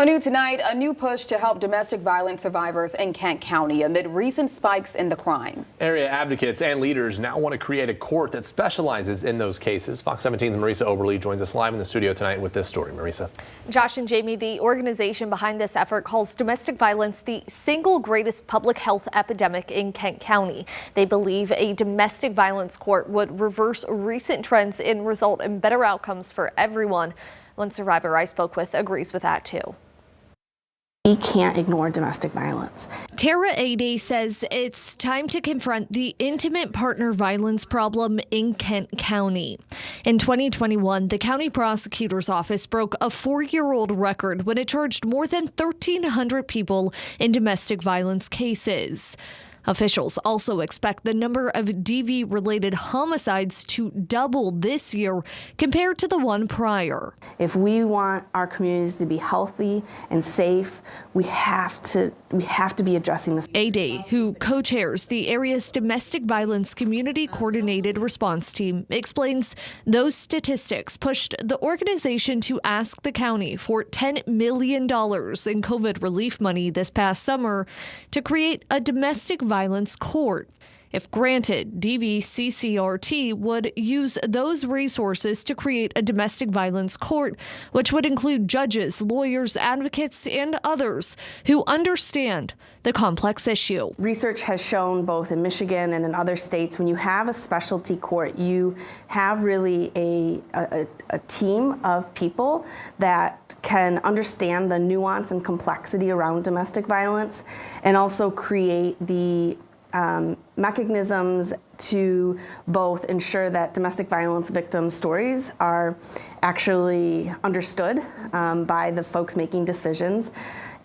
New tonight, a new push to help domestic violence survivors in Kent County amid recent spikes in the crime. Area advocates and leaders now want to create a court that specializes in those cases. Fox 17's Marisa Oberle joins us live in the studio tonight with this story. Marisa. Josh and Jamie, the organization behind this effort calls domestic violence the single greatest public health epidemic in Kent County. They believe a domestic violence court would reverse recent trends and result in better outcomes for everyone. One survivor I spoke with agrees with that too. We can't ignore domestic violence. Tara Ade says it's time to confront the intimate partner violence problem in Kent County. In 2021, the county prosecutor's office broke a 4-year-old record when it charged more than 1,300 people in domestic violence cases. Officials also expect the number of DV-related homicides to double this year compared to the one prior. If we want our communities to be healthy and safe, we have to be addressing this. Ade, who co-chairs the area's domestic violence community coordinated response team, explains those statistics pushed the organization to ask the county for $10 million in COVID relief money this past summer to create a domestic violence court. If granted, DVCCRT would use those resources to create a domestic violence court, which would include judges, lawyers, advocates, and others who understand the complex issue. Research has shown both in Michigan and in other states, when you have a specialty court, you have really a team of people that can understand the nuance and complexity around domestic violence and also create the mechanisms to both ensure that domestic violence victims' stories are actually understood by the folks making decisions.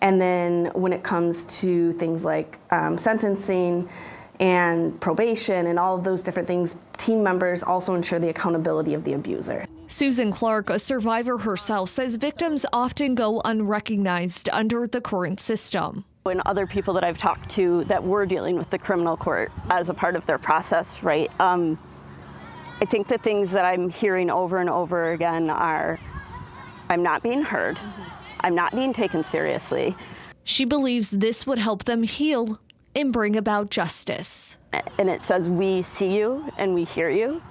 And then when it comes to things like sentencing and probation and all of those different things, team members also ensure the accountability of the abuser. Susan Clark, a survivor herself, says victims often go unrecognized under the current system. And other people that I've talked to that were dealing with the criminal court as a part of their process, right? I think the things that I'm hearing over and over again are, I'm not being heard, I'm not being taken seriously. She believes this would help them heal and bring about justice. And it says, we see you and we hear you.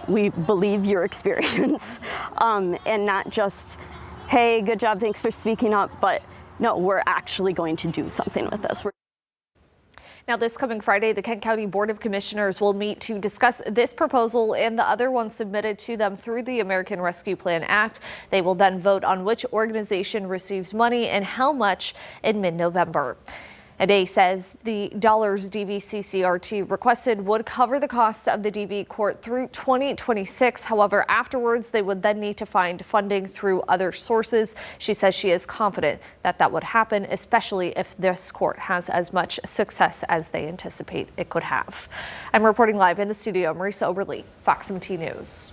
We believe your experience. And not just, hey, good job, thanks for speaking up, but no, we're actually going to do something with this. Now, this coming Friday, the Kent County Board of Commissioners will meet to discuss this proposal and the other ones submitted to them through the American Rescue Plan Act. They will then vote on which organization receives money and how much in mid-November. Ade says the dollars DVCCRT requested would cover the costs of the DV court through 2026. However, afterwards, they would then need to find funding through other sources. She says she is confident that that would happen, especially if this court has as much success as they anticipate it could have. I'm reporting live in the studio. Marisa Oberle, Fox 17 News.